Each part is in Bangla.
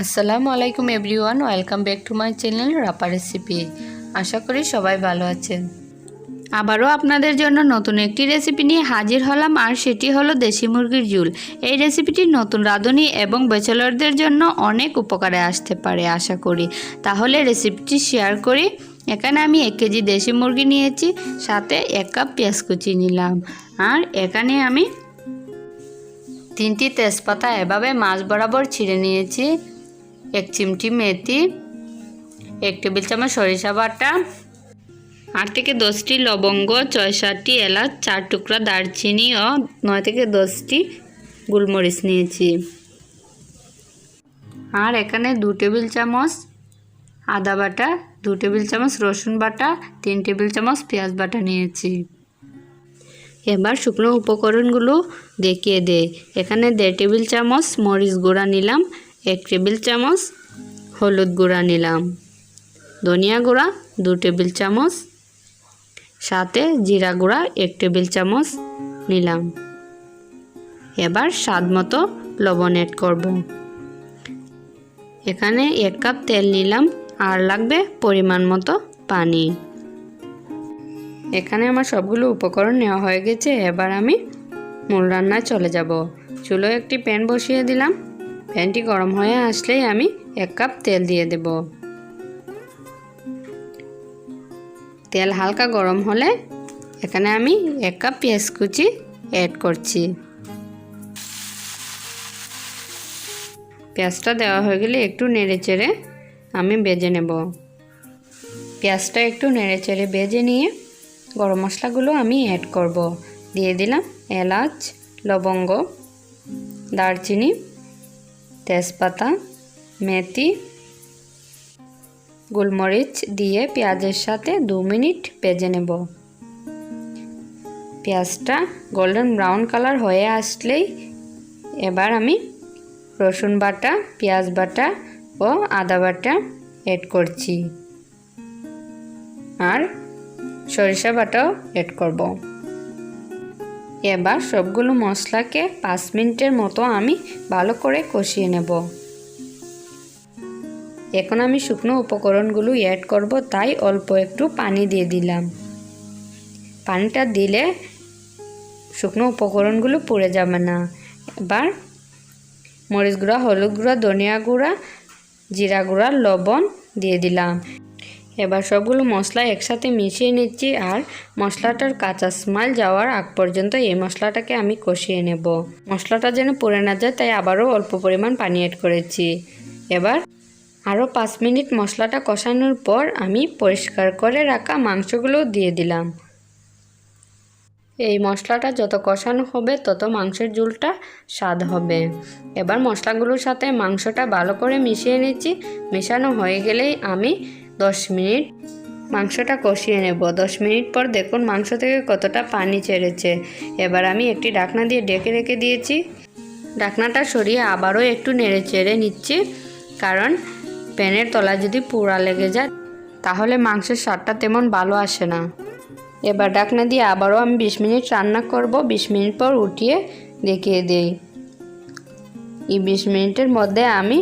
আসসালামু আলাইকুম everyone, welcome back to my channel Rafa recipe. আশা করি সবাই ভালো আছেন। আবারও আপনাদের জন্য নতুন একটি রেসিপি নিয়ে হাজির হলাম, আর সেটি হলো দেশি মুরগির ঝোল। এই রেসিপিটি নতুন রাঁধুনি এবং ব্যাচেলরদের জন্য অনেক উপকারে আসতে পারে আশা করি। তাহলে রেসিপিটি শেয়ার করি। এখানে আমি 1 কেজি দেশি মুরগি নিয়েছি, সাথে 1 কাপ পেঁয়াজ কুচি নিলাম। আর এখানে আমি 3টি তেজপাতা এভাবে মাছ বরাবর ছিঁড়ে নিয়েছি, 1 চিমটি মেথি, 1 টেবিল চামচ সরিষা বাটা, 8 থেকে 10টি লবঙ্গ, 6-7টি এলাচ, 4 টুকরা দারচিনি ও 9 থেকে 10টি গোলমরিচ নিয়েছি। আর এখানে 2 টেবিল চামচ আদা বাটা, 2 টেবিল চামচ রসুন বাটা, 3 টেবিল চামচ পেঁয়াজ বাটা নিয়েছি। এবার শুকনো উপকরণগুলো দেখিয়ে দেই। এখানে 1.5 টেবিল চামচ মরিচ গুঁড়া নিলাম, 1 টেবিল চামচ হলুদ গুঁড়া নিলাম, ধনিয়া গুঁড়া 2 টেবিল চামচ, সাথে জিরা গুঁড়া 1 টেবিল চামচ নিলাম। এবার স্বাদ মতো লবণ অ্যাড করব। এখানে 1 কাপ তেল নিলাম, আর লাগবে পরিমাণ মতো পানি। এখানে আমার সবগুলো উপকরণ নেওয়া হয়ে গেছে। এবার আমি মূল রান্নায় চলে যাব। চুলোয় একটি প্যান বসিয়ে দিলাম। প্যানটি গরম হয়ে আসলেই আমি 1 কাপ তেল দিয়ে দেব। তেল হালকা গরম হলে এখানে আমি 1 কাপ পেঁয়াজ কুচি অ্যাড করছি। পেঁয়াজটা দেওয়া হয়ে গেলে একটু নেড়েচেড়ে আমি ভেজে নেব। পেঁয়াজটা একটু নেড়েচেড়ে ভেজে নিয়ে গরম মশলাগুলো আমি অ্যাড করব। দিয়ে দিলাম এলাচ, লবঙ্গ, দারচিনি, তেজপাতা, মেথি, গোলমরিচ দিয়ে পেঁয়াজের সাথে 2 মিনিট ভেজে নেব। পেঁয়াজটা গোল্ডেন ব্রাউন কালার হয়ে আসলেই এবার আমি রসুন বাটা, পেঁয়াজ বাটা ও আদা বাটা অ্যাড করছি, আর সরিষা বাটাও অ্যাড করব। এবার সবগুলো মশলাকে 5 মিনিটের মতো আমি ভালো করে কষিয়ে নেব। এখন আমি শুকনো উপকরণগুলো অ্যাড করব, তাই অল্প একটু পানি দিয়ে দিলাম। পানিটা দিলে শুকনো উপকরণগুলো পুড়ে যাবে না। এবার মরিচ গুঁড়া, হলুদ গুঁড়া, ধনিয়া গুঁড়া, জিরা গুঁড়া, লবণ দিয়ে দিলাম। এবার সবগুলো মশলা একসাথে মিশিয়ে নিচ্ছি, আর মশলাটার কাঁচা স্মেল যাওয়ার আগ পর্যন্ত এই মশলাটাকে আমি কষিয়ে নেব। মশলাটা যেন পুড়ে না যায়, তাই আবারও অল্প পরিমাণ পানি অ্যাড করেছি। এবার আরও 5 মিনিট মশলাটা কষানোর পর আমি পরিষ্কার করে রাখা মাংসগুলো দিয়ে দিলাম। এই মশলাটা যত কষানো হবে তত মাংসের ঝোলটা স্বাদ হবে। এবার মশলাগুলোর সাথে মাংসটা ভালো করে মিশিয়ে নিচ্ছি। মেশানো হয়ে গেলেই আমি 10 মিনিট মাংসটা কষিয়ে নেব। 10 মিনিট পর দেখুন মাংস থেকে কতটা পানি ছেড়েছে। এবার আমি একটি ঢাকনা দিয়ে ঢেকে রেখে দিয়েছি। ঢাকনাটা সরিয়ে আবারও একটু নেড়ে চেড়ে নিচ্ছি, কারণ প্যানের তলায় যদি পোড়া লেগে যায় তাহলে মাংসের স্বাদটা তেমন ভালো আসে না। এবার ঢাকনা দিয়ে আবারও আমি 20 মিনিট রান্না করব। 20 মিনিট পর উঠিয়ে দেখিয়ে দেই। এই 20 মিনিটের মধ্যে আমি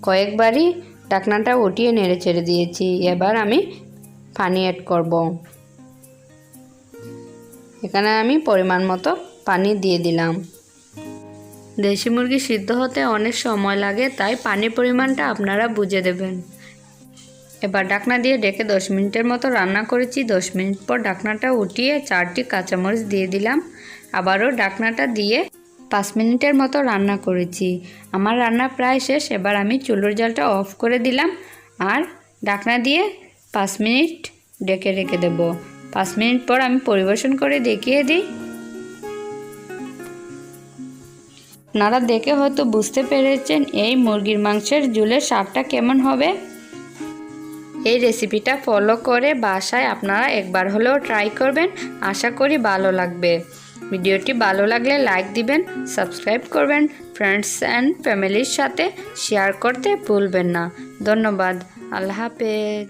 কয়েকবারই ঢাকনাটা উঠিয়ে নেড়ে চেড়ে দিয়েছি। এবার আমি পানি অ্যাড করব। এখানে আমি পরিমাণ মতো পানি দিয়ে দিলাম। দেশি মুরগি সিদ্ধ হতে অনেক সময় লাগে, তাই পানির পরিমাণটা আপনারা বুঝে দেবেন। এবার ঢাকনা দিয়ে ঢেকে 10 মিনিটের মতো রান্না করেছি। 10 মিনিট পর ঢাকনাটা উঠিয়ে 4টি কাঁচামরিচ দিয়ে দিলাম। আবারও ঢাকনাটা দিয়ে 5 মিনিটের মতো রান্না করেছি। আমার রান্না প্রায় শেষ। এবার আমি চুলোর জালটা অফ করে দিলাম, আর ঢাকনা দিয়ে 5 মিনিট ঢেকে রেখে দেব। 5 মিনিট পর আমি পরিবেশন করে দেখিয়ে দিই। আপনারা দেখে হয়তো বুঝতে পেরেছেন এই মুরগির মাংসের ঝোলের স্বাদটা কেমন হবে। এই রেসিপিটা ফলো করে বাসায় আপনারা একবার হলেও ট্রাই করবেন। আশা করি ভালো লাগবে। ভিডিওটি ভালো লাগলে লাইক দিবেন, সাবস্ক্রাইব করবেন, ফ্রেন্ডস অ্যান্ড ফ্যামিলির সাথে শেয়ার করতে ভুলবেন না। ধন্যবাদ। আল্লাহ হাফেজ।